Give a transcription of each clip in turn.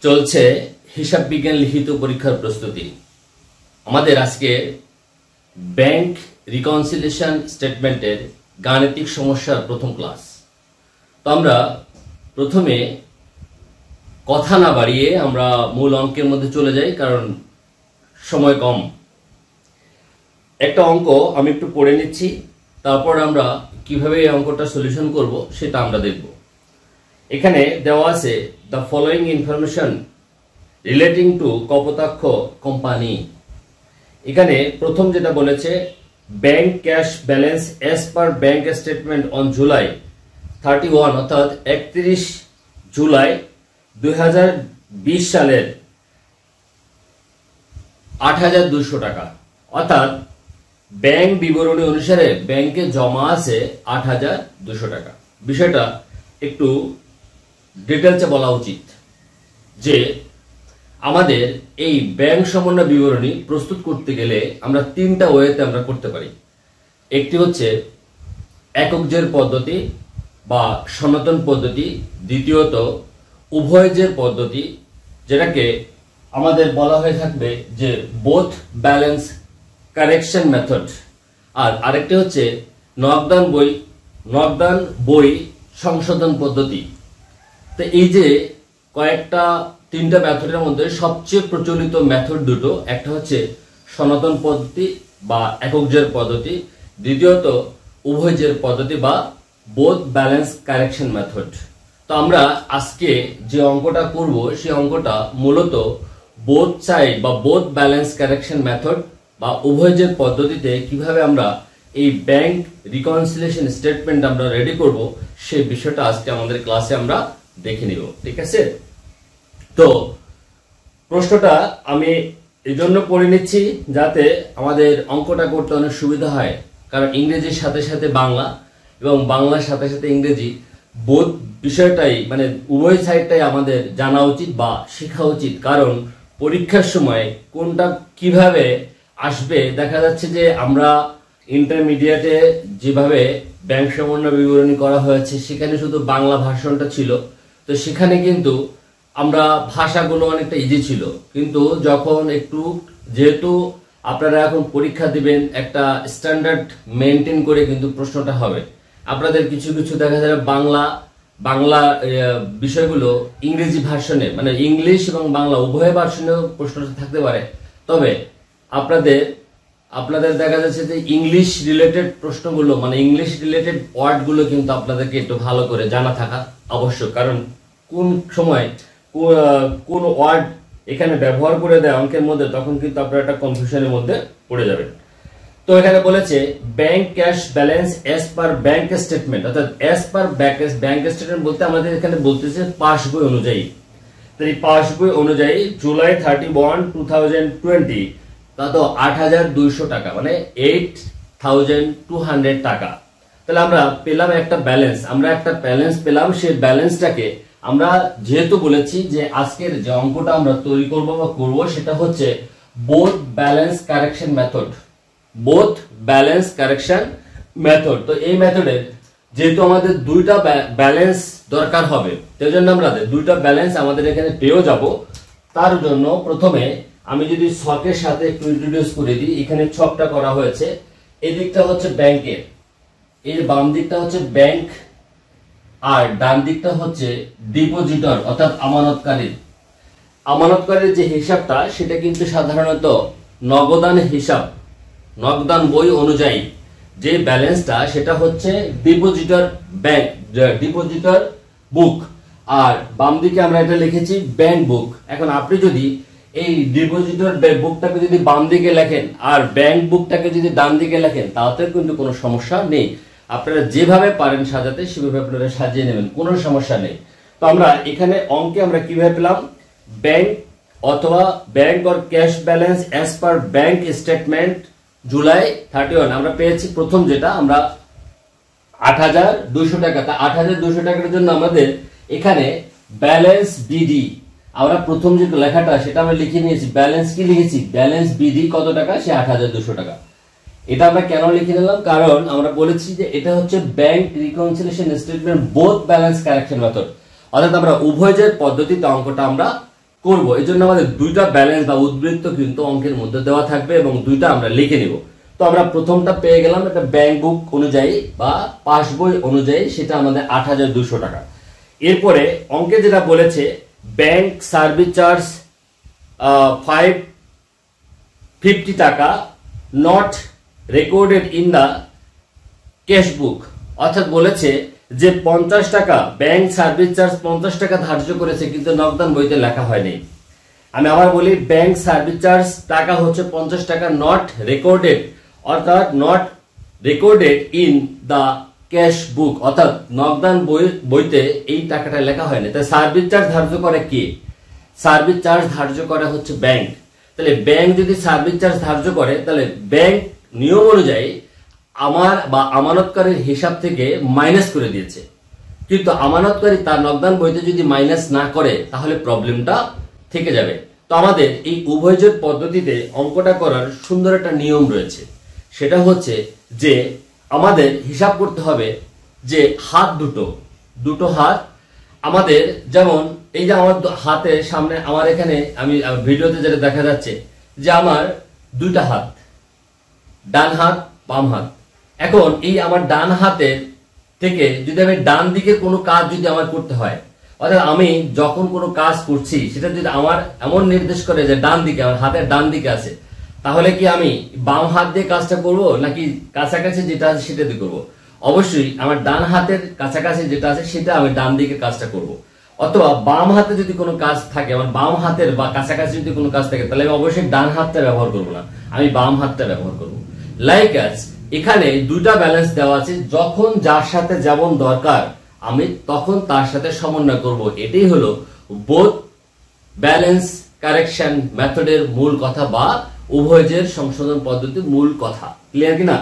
চলছে হিসাব বিজ্ঞান লিখিত পরীক্ষার প্রস্তুতি। আমাদের আজকে ব্যাংক রিকনসিলিয়েশন স্টেটমেন্টের গাণিতিক সমস্যার প্রথম ক্লাস। তো আমরা প্রথমে কথা না বাড়িয়ে আমরা মূল অঙ্কের মধ্যে চলে যাই, কারণ সময় কম। একটা অঙ্ক আমি একটু পড়ে নিচ্ছি, তারপর আমরা কিভাবে এই অঙ্কটা সলিউশন করব সেটা আমরা দেখব। এখানে দেওয়া আছে the following information relating to Kapotaksha company. এখানে প্রথম যেটা বলেছে, bank cash balance S per bank statement on July 31 অর্থাৎ 31 জুলাই 2020 সালের 8,200 টাকা। অর্থাৎ ব্যাংক বিবরণী অনুসারে ব্যাংকে জমা আছে 8,200 টাকা। বিষয়টা একটু ডিটেলসে বলা উচিত যে আমাদের এই ব্যাংক সমন্বয় বিবরণী প্রস্তুত করতে গেলে আমরা তিনটা ওয়েতে আমরা করতে পারি। একটি হচ্ছে একক জের পদ্ধতি বা সনাতন পদ্ধতি, দ্বিতীয়ত উভয় জের পদ্ধতি, যেটাকে আমাদের বলা হয়ে থাকবে যে বোথ ব্যালেন্স কারেকশন মেথড, আর আরেকটি হচ্ছে নকদান বই সংশোধন পদ্ধতি। তো এই যে কয়েকটা তিনটা মেথডের মধ্যে সবচেয়ে প্রচলিত মেথড দুটো, একটা হচ্ছে সনাতন পদ্ধতি বা একক জের পদ্ধতি, দ্বিতীয়ত উভয় জের পদ্ধতি বা বোথ ব্যালেন্স কারেকশন মেথড। তো আমরা আজকে যে অঙ্কটা করব সেই অঙ্কটা মূলত বোথ সাইড বা বোথ ব্যালেন্স কারেকশন মেথড বা উভয় জের পদ্ধতিতে কিভাবে আমরা এই ব্যাংক রিকনসিলিয়েশন স্টেটমেন্ট আমরা রেডি করব সেই বিষয়টা আজকে আমাদের ক্লাসে আমরা দেখে নিব। ঠিক আছে? তো প্রশ্নটা আমি এই জন্য পড়ে নিচ্ছি যাতে আমাদের অঙ্কটা করতে অনেক সুবিধা হয়, কারণ ইংরেজির সাথে সাথে বাংলা এবং বাংলার সাথে সাথে ইংরেজি বোধ বিষয়টাই মানে উভয় সাইডটাই আমাদের জানা উচিত বা শেখা উচিত। কারণ পরীক্ষার সময় কোনটা কিভাবে আসবে, দেখা যাচ্ছে যে আমরা ইন্টারমিডিয়েটে যেভাবে ব্যাংক সমন্বয় বিবরণী করা হয়েছে সেখানে শুধু বাংলা ভার্সনটা ছিল, তো সেখানে কিন্তু আমরা ভাষাগুলো অনেকটা ইজি ছিল। কিন্তু যখন একটু যেহেতু আপনারা এখন পরীক্ষা দিবেন, একটা স্ট্যান্ডার্ড মেনটেন করে কিন্তু প্রশ্নটা হবে। আপনাদের কিছু কিছু দেখা যাবে বাংলা বিষয়গুলো ইংরেজি ভার্সনে মানে ইংলিশ এবং বাংলা উভয় ভার্সনেও প্রশ্নটা থাকতে পারে। তবে আপনাদের দেখা যাচ্ছে যে ইংলিশ রিলেটেড প্রশ্নগুলো মানে ইংলিশ রিলেটেড ওয়ার্ডগুলো কিন্তু আপনাদেরকে একটু ভালো করে জানা থাকা আবশ্যক, কারণ কোন সময় কোন ওয়ার্ড এখানে ব্যবহার করে দেয় অঙ্কের মধ্যে, তখন কিন্তু আপনারা একটা কনফিউশনের মধ্যে পড়ে যাবেন। তো এখানে বলেছে ব্যাংক ক্যাশ ব্যালেন্স এস পার ব্যাংক স্টেটমেন্ট, অর্থাৎ এস পার ব্যাংক স্টেটমেন্ট বলতে আমাদের এখানে বলতেছে পাস বই অনুযায়ী। তো এই পাস বই অনুযায়ী জুলাই 31, 2020 তা তো 8,200 টাকা মানে 8,200 টাকা। তাহলে আমরা পেলাম একটা ব্যালেন্স পেলাম। সেই ব্যালেন্সটাকে আমরা যেহেতু বলেছি যে আজকের যে অঙ্কটা আমরা তৈরি করব বা করব সেটা হচ্ছে বোথ ব্যালেন্স কারেকশন মেথড। তো এই মেথডের যেহেতু আমাদের দুইটা ব্যালেন্স দরকার হবে, সেই জন্য আমরা দুইটা ব্যালেন্স আমাদের এখানে পেয়েও যাব। তার জন্য প্রথমে আমি যদি ছকের সাথে একটু ইন্ট্রোডিউস করে দিই, এখানে ছকটা করা হয়েছে। এই দিকটা হচ্ছে ব্যাংকের, এই বাম দিকটা হচ্ছে ব্যাংক, আর ডান দিকটা হচ্ছে ডিপোজিটর অর্থাৎ আমানতকারীর যে হিসাবটা সেটা কিন্তু সাধারণত নগদান বই অনুযায়ী যে ব্যালেন্সটা সেটা হচ্ছে ডিপোজিটর বুক, আর বাম দিকে আমরা এটা লিখেছি ব্যাংক বুক। এখন আপনি যদি এই ডিপোজিটর বুকটাকে যদি বাম দিকে লেখেন আর ব্যাংক বুকটাকে যদি ডান দিকে লেখেন তাতে কিন্তু কোনো সমস্যা নেই। আপনারা যেভাবে পারেন সাজাতে সেভাবে আপনারা সাজিয়ে নেবেন, কোনো সমস্যা নেই। তো আমরা এখানে অঙ্কে আমরা কিভাবে পেলাম, ব্যাংক অথবা bank or cash balance as per bank statement July 31 আমরা পেয়েছি প্রথম যেটা আমরা 8,200 টাকা। তা 8,200 টাকার জন্য আমাদের এখানে ব্যালেন্স বিডি, আমরা প্রথম যে লেখাটা সেটা আমরা লিখে নিয়েছি, ব্যালেন্স কি লিখেছি, ব্যালেন্স বিডি কত টাকা, সে 8,200 টাকা। এটা আমরা কেন লিখে নিলাম, কারণ আমরা বলেছি যে এটা হচ্ছে bank reconciliation statement both balance correction method, অর্থাৎ আমরা উভয় যে পদ্ধতিতে অঙ্কটা আমরা করব, এই জন্য আমাদের দুইটা ব্যালেন্স বা উদ্বৃত্ত কিন্তু অঙ্কের মধ্যে দেওয়া থাকবে এবং দুইটা আমরা লিখে নিব। তো আমরা প্রথমটা পেয়ে গেলাম একটা ব্যাংক বুক অনুযায়ী বা পাসবই অনুযায়ী, সেটা আমাদের ৮,২০০ টাকা। এরপরে অঙ্কে যেটা বলেছে ব্যাংক সার্ভিস চার্জ 550 টাকা not recorded in the cash book, অর্থাৎ বলেছে যে 50 টাকা ব্যাংক সার্ভিস চার্জ 50 টাকা ধার্য করেছে কিন্তু নগদান বইতে লেখা হয়নি। আমি আবার বলি, ব্যাংক সার্ভিস চার্জ টাকা হচ্ছে 50 টাকা, নট রেকর্ডেড, অর্থাৎ not recorded in the cash book, অর্থাৎ নগদান বইতে এই টাকাটা লেখা হয়নি। তাই সার্ভিস চার্জ ধার্য করে কে? সার্ভিস চার্জ ধার্য করে হচ্ছে ব্যাংক। তাহলে ব্যাংক যদি সার্ভিস চার্জ ধার্য করে, তাহলে ব্যাংক নিয়ম অনুযায়ী আমার বা আমানতকারীর হিসাব থেকে মাইনাস করে দিয়েছে, কিন্তু আমানতকারী তার নগদান বইতে যদি মাইনাস না করে তাহলে প্রবলেমটা থেকে যাবে। তো আমাদের এই উভয়জোট পদ্ধতিতে অঙ্কটা করার সুন্দর একটা নিয়ম রয়েছে, সেটা হচ্ছে যে আমাদের হিসাব করতে হবে যে হাত দুটো হাত আমাদের, যেমন এই যে আমার হাতের সামনে আমার এখানে আমি ভিডিওতে যেটা দেখা যাচ্ছে যে আমার দুইটা হাত, ডান হাত বাম হাত। এখন এই আমার ডান হাতের থেকে যদি আমি ডান দিকে কোনো কাজ যদি আমার করতে হয়, অর্থাৎ আমি যখন কোনো কাজ করছি সেটা যদি আমার এমন নির্দেশ করে যে ডান দিকে, আমার হাতের ডান দিকে আছে, তাহলে কি আমি বাম হাত দিয়ে কাজটা করব নাকি কাছাকাছি যেটা আছে সেটা দিয়ে করবো? অবশ্যই আমার ডান হাতের কাছাকাছি যেটা আছে সেটা আমি ডান দিকে কাজটা করব। অথবা বাম হাতে যদি কোনো কাজ থাকে, আমার বাম হাতের বা কাছাকাছি যদি কোনো কাজ থাকে, তাহলে আমি অবশ্যই ডান হাতটা ব্যবহার করবো না, আমি বাম হাতটা ব্যবহার করব। লাইক অ্যাজ এখানে দুইটা ব্যালেন্স দেওয়া আছে, যখন যার সাথে যেমন দরকার আমি তখন তার সাথে সমন্বয় করব। এটাই হলো বোথ ব্যালেন্স কারেকশন মেথডের মূল কথা বা উভয়ের সংশোধন পদ্ধতির মূল কথা। ক্লিয়ার কিনা?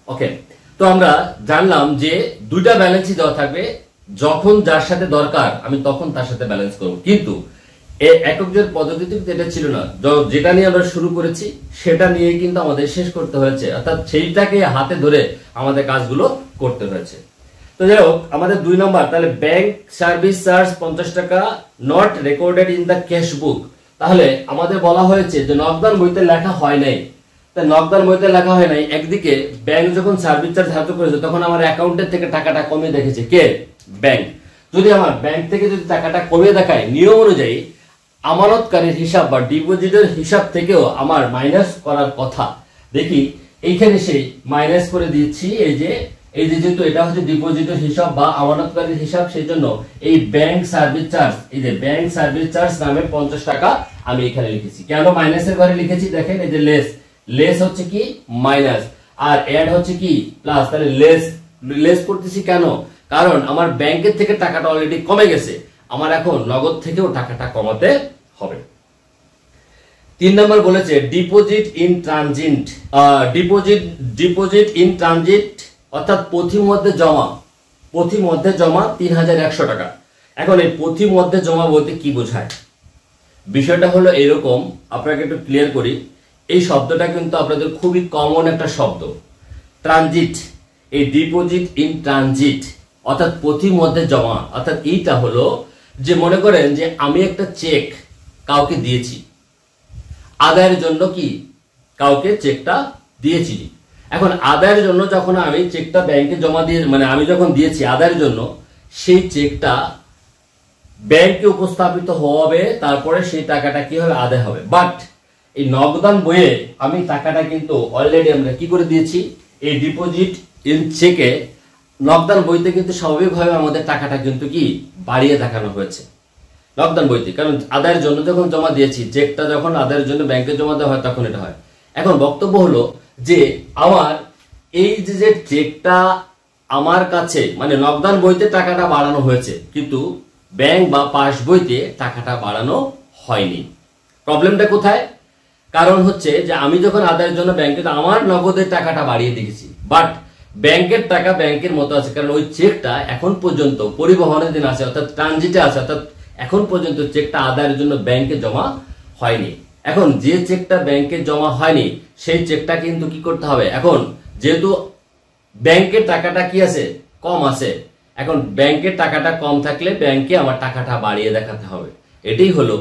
ওকে, তো আমরা জানলাম যে দুইটা ব্যালেন্সই দেওয়া থাকবে, যখন যার সাথে দরকার আমি তখন তার সাথে ব্যালেন্স করব। কিন্তু একক জোট পদ্ধতিতে এটা ছিল না, যেটা নিয়ে আমরা শুরু করেছি সেটা নিয়ে কিন্তু আমাদের শেষ করতে হয়েছে, অর্থাৎ সেইটাকে হাতে ধরে আমাদের কাজগুলো করতে হয়েছে। তো যাই হোক, আমাদের 2 নম্বর, তাহলে ব্যাংক সার্ভিস চার্জ 50 টাকা not recorded in the cash book. তাহলে আমাদের বলা হয়েছে যে নগদান বইতে লেখা হয় নাই। তাই নগদান বইতে লেখা হয় নাই, একদিকে ব্যাংক যখন সার্ভিস চার্জ ধার্য করেছে তখন আমার অ্যাকাউন্টের থেকে টাকাটা কমিয়ে দেখেছে কে? ব্যাংক। যদি আমার ব্যাংক থেকে যদি টাকাটা কমিয়ে দেখায়, নিয়ম অনুযায়ী আমানতকারীর হিসাব বা ডিপোজিটের হিসাব থেকেও আমার মাইনাস করার কথা। দেখি এইখানে সেই মাইনাস করে দিচ্ছি, এই যে যেহেতু এটা হচ্ছে ডিপোজিটের হিসাব বা আমানতকারীর হিসাব, সেই জন্য এই ব্যাংক সার্ভিস চার্জ, এই যে ব্যাংক সার্ভিস চার্জ নামে 50 টাকা আমি এখানে লিখেছি। কেন মাইনাসের ঘরে লিখেছি? দেখেন এই যে লেস হচ্ছে কি মাইনাস, আর অ্যাড হচ্ছে কি প্লাস। তাহলে লেস করতেছি কেন? কারণ আমার ব্যাংকের থেকে টাকাটা অলরেডি কমে গেছে, আমার এখন নগদ থেকেও টাকাটা কমাতে হবে। 3 নম্বর বলেছে deposit in transit, deposit in transit অর্থাৎ পথিমধ্যে জমা 3,100 টাকা। এখন এই পথিমধ্যে জমা বলতে কি বোঝায়? বিষয়টা হলো এরকম, আপনাকে একটু ক্লিয়ার করি। এই শব্দটা কিন্তু আপনাদের খুবই কমন একটা শব্দ, ট্রানজিট। এই ডিপোজিট ইন ট্রানজিট অর্থাৎ পথিমধ্যে জমা, অর্থাৎ এইটা হলো যে মনে করেন যে আমি একটা চেক কাউকে দিয়েছি আদায়ের জন্য, কি কাউকে চেকটা দিয়েছি। এখন আদায়ের জন্য যখন আমি চেকটা ব্যাংকে জমা দিয়ে, মানে আমি যখন দিয়েছি আদায়ের জন্য, সেই চেকটা ব্যাংকে উপস্থাপিত হবে, তারপরে সেই টাকাটা কি হবে? আদায় হবে। বাট এই নগদান বইয়ে আমি টাকাটা কিন্তু অলরেডি আমরা কি করে দিয়েছি? এই ডিপোজিট ইন চেকে নগদান বইতে কিন্তু স্বাভাবিকভাবে আমাদের টাকাটা কিন্তু কি বাড়িয়ে দেখানো হয়েছে নগদান বইতে, কারণ আদায়ের জন্য যখন জমা দিয়েছি, চেকটা যখন আদায়ের জন্য ব্যাংকে জমা দেওয়া হয় তখন এটা হয়। এখন বক্তব্য হলো যে আমার এই যে চেকটা আমার কাছে, মানে নগদান বইতে টাকাটা বাড়ানো হয়েছে কিন্তু ব্যাংক বা পাস বইতে টাকাটা বাড়ানো হয়নি। প্রবলেমটা কোথায়? কারণ হচ্ছে যে আমি যখন আদায়ের জন্য ব্যাংকে, আমার নগদের টাকাটা বাড়িয়ে দিয়েছি, বাট ব্যাংকের টাকা ব্যাংকের মতো আছে, কারণ ওই চেকটা এখন পর্যন্ত পরিবহনের দিন আছে, অর্থাৎ ট্রানজিটে আছে, অর্থাৎ এখন পর্যন্ত চেকটা আদায়ের জন্য ব্যাংকে জমা হয়নি। এখন যে চেকটা ব্যাংকে জমা হয়নি সেই চেকটা কিন্তু কি করতে হবে? এখন যেহেতু ব্যাংকের টাকাটা কি আছে? কম আছে। এখন ব্যাংকের টাকাটা কম থাকলে ব্যাংকে আমার টাকাটা বাড়িয়ে দেখাতে হবে। এটাই হলো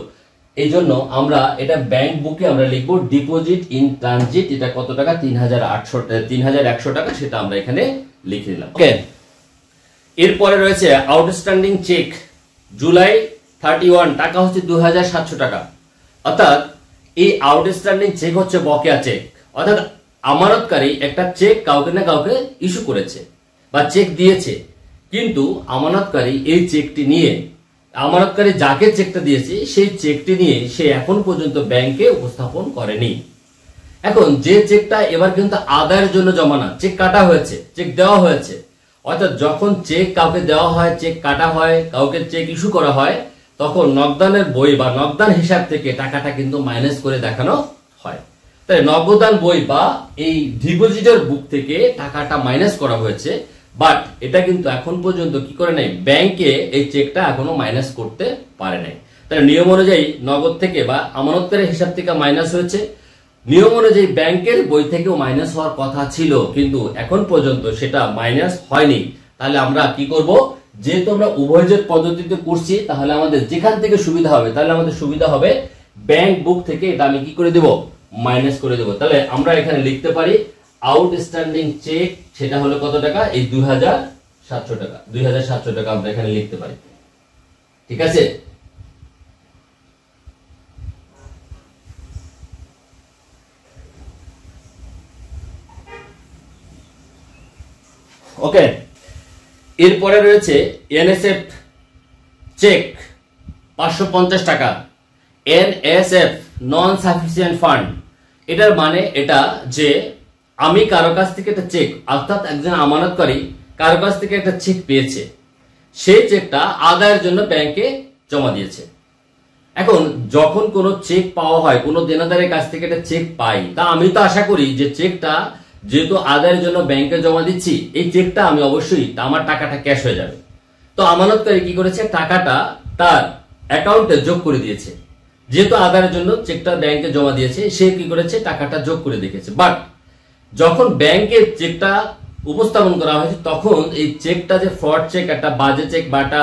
এই জন্য আমরা এটা ব্যাংক বুকে আমরা লিখবো ডিপোজিট ইন ট্রানজিট, এটা কত টাকা ৩,১০০ টাকা, সেটা আমরা এখানে লিখে দিলাম। ওকে, এরপরে রয়েছে আউটস্ট্যান্ডিং চেক জুলাই 31 টাকা হচ্ছে ২,৭০০ টাকা। অর্থাৎ এই আউটস্ট্যান্ডিং চেক হচ্ছে বকেয়া চেক, অর্থাৎ আমানতকারী একটা চেক কাউকে না কাউকে ইস্যু করেছে বা চেক দিয়েছে, কিন্তু আমানতকারী এই চেকটি নিয়ে, আমানতকারী যাকে চেকটা দিয়েছে সেই চেকটি নিয়ে সে এখন পর্যন্ত ব্যাংকে উপস্থাপন করেনি। এখন যে চেকটা এবার কিন্তু আদায়ের জন্য জমা না, চেক কাটা হয়েছে, চেক দেওয়া হয়েছে, অর্থাৎ যখন চেক কাউকে দেওয়া হয়, চেক কাটা হয়, কাউকে চেক ইস্যু করা হয়, তখন নগদানের বই বা নগদান হিসাব থেকে টাকাটা কিন্তু মাইনাস করে দেখানো হয়। তাই নগদান বই বা এই ডিপোজিটের বুক থেকে টাকাটা মাইনাস করা হয়েছে, বাট এটা কিন্তু এখন পর্যন্ত কি করে নাই, ব্যাংকে এই চেকটা এখনো মাইনাস করতে পারে নাই। তাই নিয়ম অনুযায়ী নগদ থেকে বা আমানতকারী হিসাব থেকে মাইনাস হয়েছে, নিয়ম অনুযায়ী ব্যাংকের বই থেকেও মাইনাস হওয়ার কথা ছিল, কিন্তু এখন পর্যন্ত সেটা মাইনাস হয়নি। তাহলে আমরা কি করব, যেহেতু আমরা উভয়জোট পদ্ধতিতে করছি, তাহলে আমাদের যেখান থেকে সুবিধা হবে, তাহলে আমাদের সুবিধা হবে ব্যাংক বুক থেকে এটা আমি কি করে দেব, মাইনাস করে দেব। তাহলে আমরা এখানে লিখতে পারি আউটস্ট্যান্ডিং চেক, সেটা হলো কত টাকা, এই ২,৭০০ টাকা, ২,৭০০ টাকা আমরা এখানে লিখতে পারি। ঠিক আছে, ওকে। এরপরে রয়েছে এনএসএফ চেক ৫৫০ টাকা, এনএসএফ নন সাফিসিয়েন্ট ফান্ড। এটার মানে এটা যে আমি কারো কাছ থেকে একটা চেক, অর্থাৎ একজন আমানতকারী কারো কাছ থেকে একটা চেক পেয়েছে, সেই চেকটা আদায়ের জন্য ব্যাংকে জমা দিয়েছে। এখন যখন কোনো চেক পাওয়া হয়, কোনো দেনাদারের কাছ থেকে একটা চেক পাই, তা আমি তো আশা করি যে চেকটা যেহেতু আদায়ের জন্য ব্যাংকে জমা দিচ্ছি, এই চেকটা আমি অবশ্যই আমার টাকাটা ক্যাশ হয়ে যাবে। তো আমানতকারী কি করেছে, টাকাটা তার অ্যাকাউন্টে যোগ করে দিয়েছে। যেহেতু আদায়ের জন্য চেকটা ব্যাংকে জমা দিয়েছে, সে কি করেছে, টাকাটা যোগ করে দেখেছে। বাট যখন ব্যাংকে চেকটা উপস্থাপন করা হয়েছে, তখন এই চেকটা যে ফ্রড চেক, একটা বাজে চেক বা একটা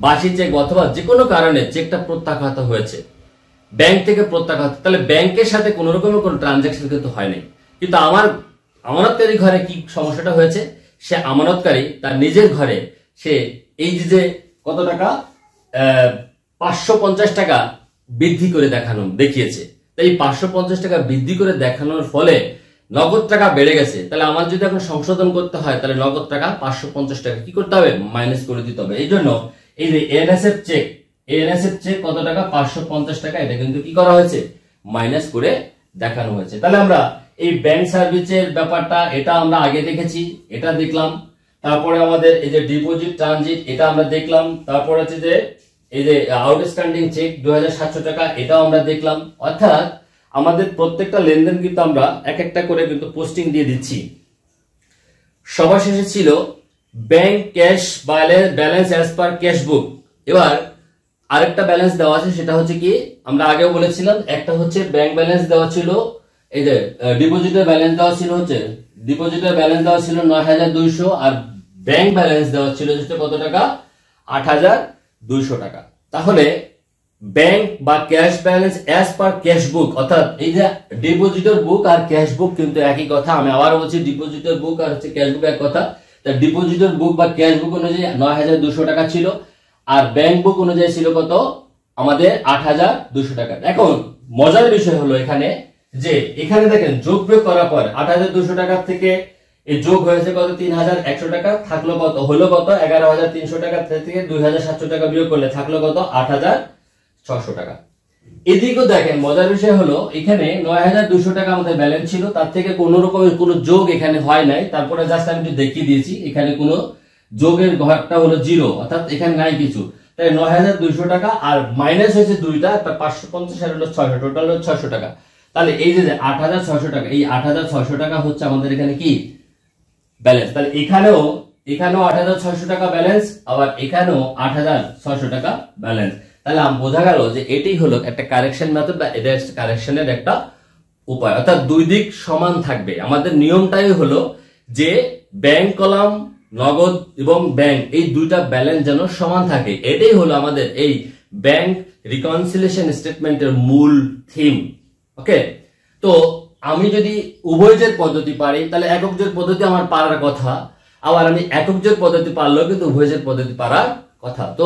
বাসি চেক অথবা যে কোনো কারণে চেকটা প্রত্যাখ্যাত হয়েছে, ব্যাংক থেকে প্রত্যাখ্যাত, তাহলে ব্যাংকের সাথে কোনো রকমের কোনো ট্রানজাকশন কিন্তু হয়নি। কিন্তু আমার আমানতকারী ঘরে কি সমস্যাটা হয়েছে, সে আমানতকারী তার নিজের ঘরে সে এই যে কত টাকা ৫৫০ টাকা বৃদ্ধি করে দেখিয়েছে। তাই ৫৫০ টাকা বৃদ্ধি করে দেখানোর ফলে নগদ টাকা বেড়ে গেছে। তাহলে আমার যদি এখন সংশোধন করতে হয়, তাহলে নগদ টাকা ৫৫০ টাকা কি করতে হবে, মাইনাস করে দিতে হবে। এই জন্য এই যে এনএসএফ চেক কত টাকা, ৫৫০ টাকা, এটা কিন্তু কি করা হয়েছে, মাইনাস করে দেখানো হয়েছে। তাহলে আমরা এই ব্যাংক সার্ভিসের ব্যাপারটা এটা আমরা আগে দেখেছি, এটা দেখলাম। তারপরে আমাদের এই যে ডিপোজিট ট্রানজিট, এটা আমরা দেখলাম। তারপর হচ্ছে যে এই যে আউটস্ট্যান্ডিং চেক ২,৭০০ টাকা, এটাও আমরা দেখলাম। অর্থাৎ আমাদের প্রত্যেকটা লেনদেন কিন্তু আমরা এক একটা করে কিন্তু পোস্টিং দিয়ে দিচ্ছি। সবার শেষে ছিল bank cash balance as per cash বুক। এবার আরেকটা ব্যালেন্স দেওয়া আছে, সেটা হচ্ছে কি, আমরা আগেও বলেছিলাম, একটা হচ্ছে ব্যাংক ব্যালেন্স দেওয়া ছিল, এই যে ডিপোজিটের ব্যালেন্স দেওয়া ছিল, হচ্ছে ডিপোজিটের ব্যালেন্স দেওয়া ছিল ৯,২০০, আর ব্যাংক ব্যালেন্স দেওয়া ছিল হচ্ছে কত টাকা, ৮,২০০ টাকা। তাহলে ব্যাংক বা cash balance as per cash book, অর্থাৎ এই যে ডিপোজিটের বুক আর ক্যাশ বুক কিন্তু একই কথা। আমি আবার বলছি, ডিপোজিটের বুক আর হচ্ছে ক্যাশ বুক এক কথা। ডিপোজিটের বুক বা ক্যাশ বুক অনুযায়ী ৯,২০০ টাকা ছিল, আর ব্যাংক বুক অনুযায়ী ছিল কত, আমাদের ৮,২০০ টাকা। এখন মজার বিষয় হলো এখানে যে এখানে দেখেন যোগ বিয়োগ করার পর ৮,২০০ টাকার থেকে এই যোগ হয়েছে কত, ৩,১০০ টাকা, থাকলো কত, হলো কত ১১,৩০০ টাকা থেকে ২,৭০০ টাকা বিয়োগ করলে থাকলো কত, ৮,৬০০ টাকা। এদিকেও দেখেন মজার বিষয় হলো এখানে ৯,২০০ টাকা আমাদের ব্যালেন্স ছিল, তার থেকে কোন রকমের কোনো যোগ এখানে হয় নাই। তারপরে জাস্ট আমি দেখিয়ে দিয়েছি, এখানে কোনো যোগের ঘরটা হলো 0, অর্থাৎ এখানে নাই কিছু। তাই ৯,২০০ টাকা আর মাইনাস হয়েছে দুইটা, ৫৫০ আর হলো ৬০০, টোটাল হলো ৬০০ টাকা। তাহলে এই যে ৮,৬০০ টাকা, এই ৮,৬০০ টাকা হচ্ছে আমাদের এখানে কি ব্যালেন্স। তাহলে এখানেও ৮,৬০০ টাকা ব্যালেন্স, আবার এখানেও ৮,৬০০ টাকা ব্যালেন্স। তাহলে বোঝা গেল যে এটাই হলো একটা কারেকশন মেথড বা এটা কারেকশনের একটা উপায়, অর্থাৎ দুই দিক সমান থাকবে। আমাদের নিয়মটাই হলো যে ব্যাংক কলাম, নগদ এবং ব্যাংক, এই দুইটা ব্যালেন্স যেন সমান থাকে। এটাই হলো আমাদের এই ব্যাংক রিকনসিলিয়েশন স্টেটমেন্টের মূল থিম। ওকে, তো আমি যদি উভয় জের পদ্ধতি পারি তাহলে একক জের পদ্ধতি আমার পারার কথা, আবার আমি একক জের পদ্ধতি পারলেও কিন্তু উভয় জের পদ্ধতি পারার কথা। তো